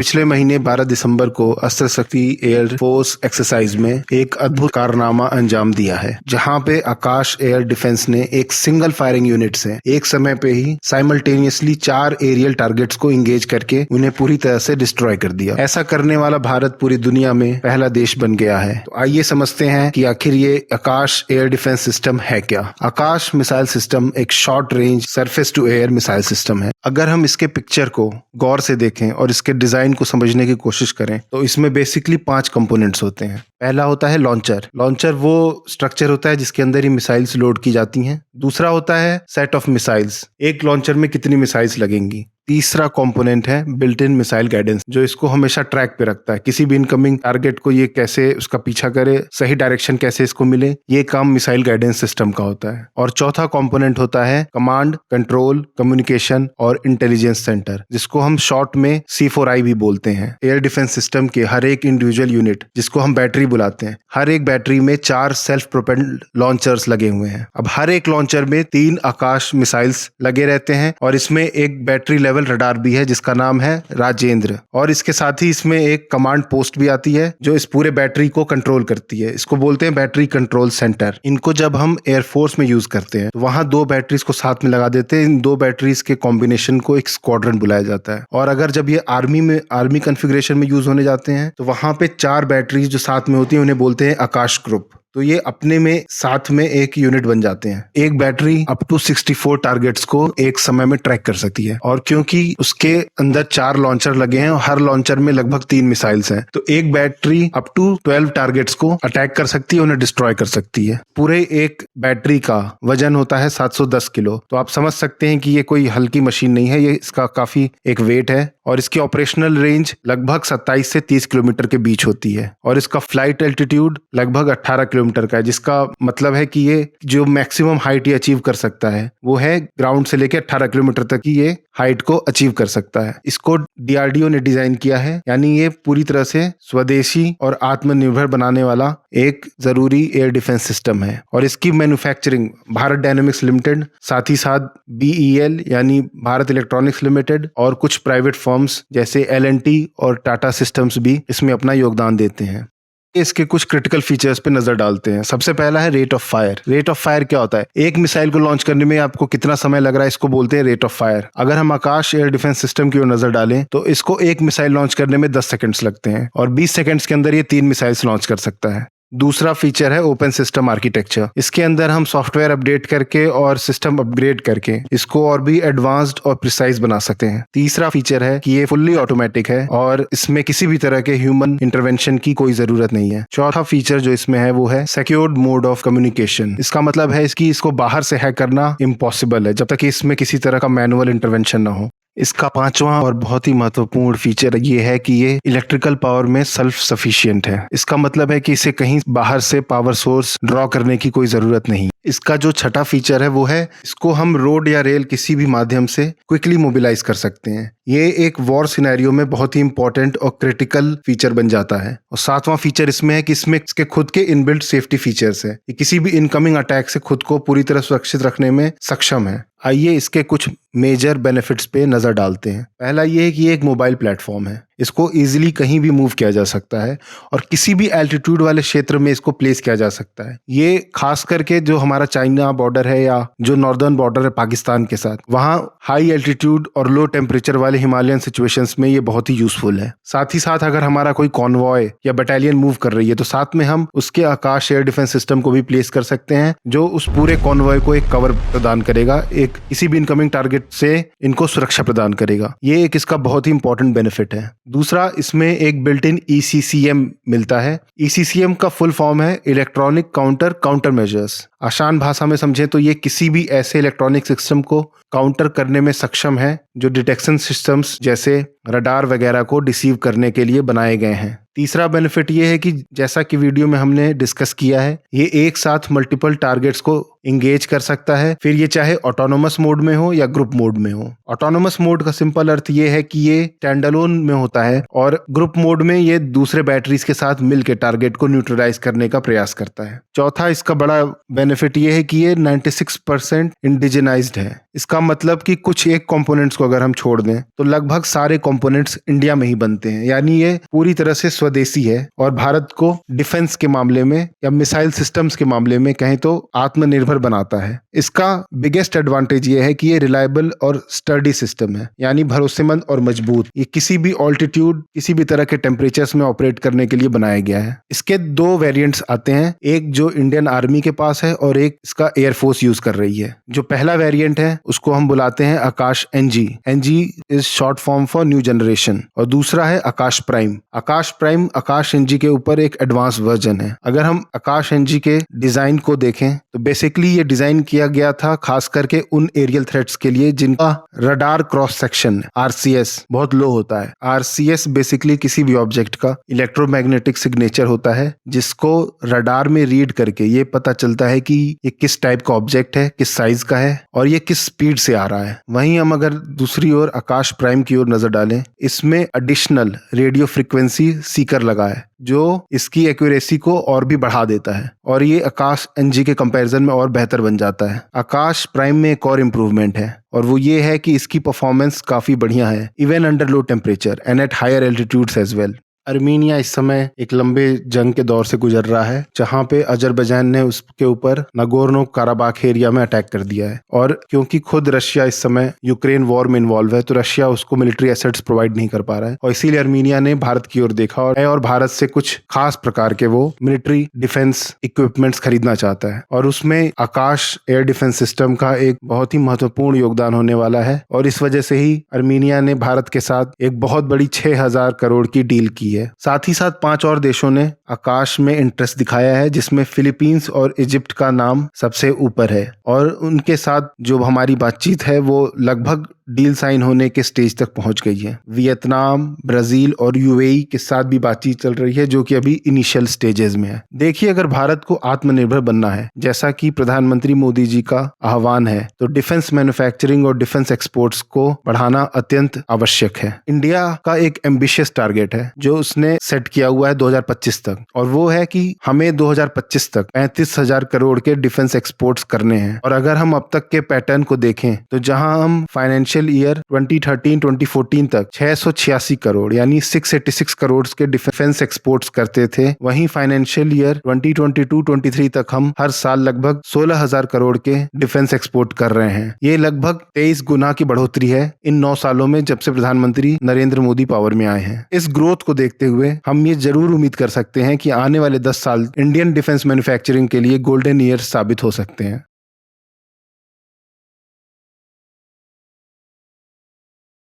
पिछले महीने 12 दिसंबर को अस्त्र शक्ति एयर फोर्स एक्सरसाइज में एक अद्भुत कारनामा अंजाम दिया है, जहां पे आकाश एयर डिफेंस ने एक सिंगल फायरिंग यूनिट से एक समय पे ही साइमल्टेनियसली 4 एरियल टारगेट्स को इंगेज करके उन्हें पूरी तरह से डिस्ट्रॉय कर दिया। ऐसा करने वाला भारत पूरी दुनिया में पहला देश बन गया है। तो आइए समझते हैं कि आखिर ये आकाश एयर डिफेंस सिस्टम है क्या। आकाश मिसाइल सिस्टम एक short range surface to air missile system है। अगर हम इसके पिक्चर को गौर से देखें और इसके डिजाइन को समझने की कोशिश करें तो इसमें बेसिकली 5 कंपोनेंट्स होते हैं। पहला होता है लॉन्चर। लॉन्चर वो स्ट्रक्चर होता है जिसके अंदर ही मिसाइल्स लोड की जाती हैं। दूसरा होता है सेट ऑफ मिसाइल्स, एक लॉन्चर में कितनी मिसाइल्स लगेंगी। तीसरा कंपोनेंट है बिल्ट इन मिसाइल गाइडेंस, जो इसको हमेशा ट्रैक पे रखता है, किसी भी इनकमिंग टारगेट को ये कैसे उसका पीछा करे, सही डायरेक्शन कैसे इसको मिले, ये काम मिसाइल गाइडेंस सिस्टम का होता है। और चौथा कंपोनेंट होता है कमांड, कंट्रोल, कम्युनिकेशन और इंटेलिजेंस सेंटर, जिसको हम शॉर्ट में C4I भी बोलते हैं। एयर डिफेंस सिस्टम के हर एक इंडिविजुअल यूनिट, जिसको हम बैटरी बुलाते हैं, हर एक बैटरी में 4 सेल्फ प्रोपेल्ड लॉन्चर्स लगे हुए हैं। अब हर एक लॉन्चर में 3 आकाश मिसाइल्स लगे रहते हैं और इसमें एक बैटरी लेवल रडार भी है जिसका नाम है राजेंद्र। और इसके साथ ही इसमें एक कमांड पोस्ट भी आती है जो इस पूरे बैटरी को कंट्रोल करती है। इसको बोलते हैं बैटरी कंट्रोल सेंटर। इनको जब हम एयरफोर्स में यूज करते हैं तो वहां 2 बैटरीज को साथ में लगा देते हैं। इन 2 बैटरीज के कॉम्बिनेशन को एक स्क्वाड्रन बुलाया जाता है। और अगर जब ये आर्मी कॉन्फ़िगरेशन में यूज होने जाते हैं तो वहां पे 4 बैटरीज जो साथ में होती है उन्हें बोलते हैं आकाश ग्रुप। तो ये अपने में साथ में एक यूनिट बन जाते हैं। एक बैटरी अप टू 64 टारगेट्स को एक समय में ट्रैक कर सकती है। और क्योंकि उसके अंदर 4 लॉन्चर लगे हैं और हर लॉन्चर में लगभग 3 मिसाइल्स हैं, तो एक बैटरी अप टू 12 टारगेट्स को अटैक कर सकती है, उन्हें डिस्ट्रॉय कर सकती है। पूरे एक बैटरी का वजन होता है 710 किलो। तो आप समझ सकते हैं कि ये कोई हल्की मशीन नहीं है, ये इसका काफी एक वेट है। और इसकी ऑपरेशनल रेंज लगभग 27 से 30 किलोमीटर के बीच होती है। और इसका फ्लाइट एल्टीट्यूड लगभग 18 किलोमीटर का है, जिसका मतलब है कि ये जो मैक्सिमम हाइट ये अचीव कर सकता है वो है ग्राउंड से लेकर 18 किलोमीटर तक की ये हाइट को अचीव कर सकता है। इसको DRDO ने डिजाइन किया है, यानी ये पूरी तरह से स्वदेशी और आत्मनिर्भर बनाने वाला एक जरूरी एयर डिफेंस सिस्टम है। और इसकी मैन्युफैक्चरिंग भारत डायनेमिक्स लिमिटेड, साथ ही साथ BEL यानी भारत इलेक्ट्रॉनिक्स लिमिटेड और कुछ प्राइवेट फर्म्स जैसे L&T और टाटा सिस्टम्स भी इसमें अपना योगदान देते हैं। इसके कुछ क्रिटिकल फीचर्स पे नजर डालते हैं। सबसे पहला है rate of fire. Rate of fire क्या होता है? एक मिसाइल को लॉन्च करने में आपको कितना समय लग रहा है, इसको बोलते हैं रेट ऑफ फायर। अगर हम आकाश एयर डिफेंस सिस्टम की ओर नजर डालें तो इसको एक मिसाइल लॉन्च करने में 10 सेकंड्स लगते हैं और 20 सेकंड्स के अंदर ये 3 मिसाइल्स लॉन्च कर सकता है। दूसरा फीचर है ओपन सिस्टम आर्किटेक्चर। इसके अंदर हम सॉफ्टवेयर अपडेट करके और सिस्टम अपग्रेड करके इसको और भी एडवांस्ड और प्रिसाइज बना सकते हैं। तीसरा फीचर है कि ये फुल्ली ऑटोमेटिक है और इसमें किसी भी तरह के ह्यूमन इंटरवेंशन की कोई जरूरत नहीं है। चौथा फीचर जो इसमें है वो है सिक्योर्ड मोड ऑफ कम्युनिकेशन। इसका मतलब है इसको बाहर से हैक करना इम्पॉसिबल है जब तक इसमें किसी तरह का मैनुअल इंटरवेंशन ना हो। इसका 5वां और बहुत ही महत्वपूर्ण फीचर ये है कि ये इलेक्ट्रिकल पावर में सेल्फ सफिशिएंट है। इसका मतलब है कि इसे कहीं बाहर से पावर सोर्स ड्रॉ करने की कोई जरूरत नहीं। इसका जो छठा फीचर है वो है इसको हम रोड या रेल किसी भी माध्यम से क्विकली मोबिलाइज कर सकते हैं। ये एक वॉर सिनेरियो में बहुत ही इंपॉर्टेंट और क्रिटिकल फीचर बन जाता है। और 7वां फीचर इसमें है कि इसमें इसके खुद के इनबिल्ट सेफ्टी फीचर्स है। ये किसी भी इनकमिंग अटैक से खुद को पूरी तरह सुरक्षित रखने में सक्षम है। आइए इसके कुछ मेजर बेनिफिट्स पे नजर डालते हैं। पहला ये है कि ये एक मोबाइल प्लेटफॉर्म है। इसको इजीली कहीं भी मूव किया जा सकता है और किसी भी एल्टीट्यूड वाले क्षेत्र में इसको प्लेस किया जा सकता है। ये खास करके जो हमारा चाइना बॉर्डर है या जो नॉर्दर्न बॉर्डर है पाकिस्तान के साथ, वहाँ हाई एल्टीट्यूड और लो टेम्परेचर वाले हिमालयन सिचुएशंस में ये बहुत ही यूजफुल है। साथ ही साथ अगर हमारा कोई कॉन्वॉय या बटालियन मूव कर रही है तो साथ में हम उसके आकाश एयर डिफेंस सिस्टम को भी प्लेस कर सकते हैं, जो उस पूरे कॉन्वॉय को एक कवर प्रदान करेगा, एक किसी भी इनकमिंग टारगेट से इनको सुरक्षा प्रदान करेगा। ये एक इसका बहुत ही इंपॉर्टेंट बेनिफिट है। दूसरा, इसमें एक बिल्ट इन ECCM मिलता है। ECCM का फुल फॉर्म है इलेक्ट्रॉनिक काउंटर मेजर्स। आसान भाषा में समझें तो ये किसी भी ऐसे इलेक्ट्रॉनिक सिस्टम को काउंटर करने में सक्षम है जो डिटेक्शन सिस्टम्स जैसे रडार वगैरह को डिसीव करने के लिए बनाए गए हैं। तीसरा बेनिफिट ये है कि जैसा कि वीडियो में हमने डिस्कस किया है, ये एक साथ मल्टीपल टारगेट्स को इंगेज कर सकता है, फिर ये चाहे ऑटोनोमस मोड में हो या ग्रुप मोड में हो। ऑटोनोमस मोड का सिंपल अर्थ ये है कि ये स्टैंडअलोन में होता है और ग्रुप मोड में ये दूसरे बैटरीज के साथ मिलकर टारगेट को न्यूट्रलाइज करने का प्रयास करता है। चौथा इसका बड़ा बेनिफिट ये है कि ये 96% इंडिजिनाइज्ड है। इसका मतलब कि कुछ एक कंपोनेंट्स को अगर हम छोड़ दें तो लगभग सारे कंपोनेंट्स इंडिया में ही बनते हैं, यानी ये पूरी तरह से स्वदेशी है और भारत को डिफेंस के मामले में या मिसाइल सिस्टम्स के मामले में कहें तो आत्मनिर्भर बनाता है। इसका बिगेस्ट एडवांटेज ये है कि ये रिलायबल और स्टर्डी सिस्टम है, यानी भरोसेमंद और मजबूत। ये किसी भी ऑल्टीट्यूड, किसी भी तरह के टेम्परेचर्स में ऑपरेट करने के लिए बनाया गया है। इसके दो वेरिएंट्स आते हैं, एक जो इंडियन आर्मी के पास है और एक इसका एयरफोर्स यूज कर रही है। जो पहला वेरिएंट है उसको हम बुलाते हैं Aakash NG. NG is short form for new generation. और दूसरा है Aakash prime. Aakash prime Aakash NG के ऊपर एक एडवांस वर्जन है। अगर हम आकाश एनजी के डिजाइन को देखें तो बेसिकली ये डिजाइन किया गया था खास करके उन एरियल थ्रेट्स के लिए जिनका रडार क्रॉस सेक्शन आरसीएस बहुत लो होता है। आरसीएस बेसिकली किसी भी ऑब्जेक्ट का इलेक्ट्रोमैग्नेटिक सिग्नेचर होता है जिसको रडार में रीड करके ये पता चलता है कि ये किस टाइप का ऑब्जेक्ट है, किस साइज का है और ये किस स्पीड से आ रहा है। वहीं हम अगर दूसरी ओर आकाश प्राइम की ओर नजर डालें, इसमें एडिशनल रेडियो फ्रिक्वेंसी सीकर लगा है जो इसकी एक्यूरेसी को और भी बढ़ा देता है और ये आकाश एनजी के कंपैरिजन में और बेहतर बन जाता है। आकाश प्राइम में एक और इम्प्रूवमेंट है और वो ये है कि इसकी परफॉर्मेंस काफी बढ़िया है, even under low temperature and at higher altitudes as well. Armenia इस समय एक लंबे जंग के दौर से गुजर रहा है जहां पे अजरबैजान ने उसके ऊपर नागोर्नो काराबाख एरिया में अटैक कर दिया है और क्योंकि खुद रशिया इस समय यूक्रेन वॉर में इन्वॉल्व है तो रशिया उसको मिलिट्री एसेट्स प्रोवाइड नहीं कर पा रहा है और इसीलिए अर्मीनिया ने भारत की ओर देखा और भारत से कुछ खास प्रकार के वो मिलिट्री डिफेंस इक्विपमेंट्स खरीदना चाहता है और उसमें आकाश एयर डिफेंस सिस्टम का एक बहुत ही महत्वपूर्ण योगदान होने वाला है और इस वजह से ही अर्मीनिया ने भारत के साथ एक बहुत बड़ी 6,000 करोड़ की डील की है। साथ ही साथ 5 और देशों ने आकाश में इंटरेस्ट दिखाया है जिसमें फिलीपींस और इजिप्ट का नाम सबसे ऊपर है और उनके साथ जो हमारी बातचीत है वो लगभग डील साइन होने के स्टेज तक पहुंच गई है। वियतनाम, ब्राजील और यूएई के साथ भी बातचीत चल रही है जो कि अभी इनिशियल स्टेजेस में है। देखिए, अगर भारत को आत्मनिर्भर बनना है जैसा कि प्रधानमंत्री मोदी जी का आह्वान है तो डिफेंस मैन्युफैक्चरिंग और डिफेंस एक्सपोर्ट्स को बढ़ाना अत्यंत आवश्यक है। इंडिया का एक एम्बिशियस टारगेट है जो उसने सेट किया हुआ है 2025 तक और वो है कि हमें 2025 तक 35,000 करोड़ के डिफेंस एक्सपोर्ट्स करने हैं। और अगर हम अब तक के पैटर्न को देखें तो जहां हम फाइनेंशियल ईयर 2013-2014 तक 686 करोड़ यानी 686 करोड़ के डिफेंस एक्सपोर्ट्स करते थे, वहीं फाइनेंशियल ईयर 2022-23 तक हम हर साल लगभग 16,000 करोड़ के डिफेंस एक्सपोर्ट कर रहे हैं। ये लगभग 23 गुना की बढ़ोतरी है इन 9 सालों में जब से प्रधानमंत्री नरेंद्र मोदी पावर में आए हैं। इस ग्रोथ को देखते हुए हम ये जरूर उम्मीद कर सकते हैं कि आने वाले 10 साल इंडियन डिफेंस मैन्युफैक्चरिंग के लिए गोल्डन ईयर साबित हो सकते हैं।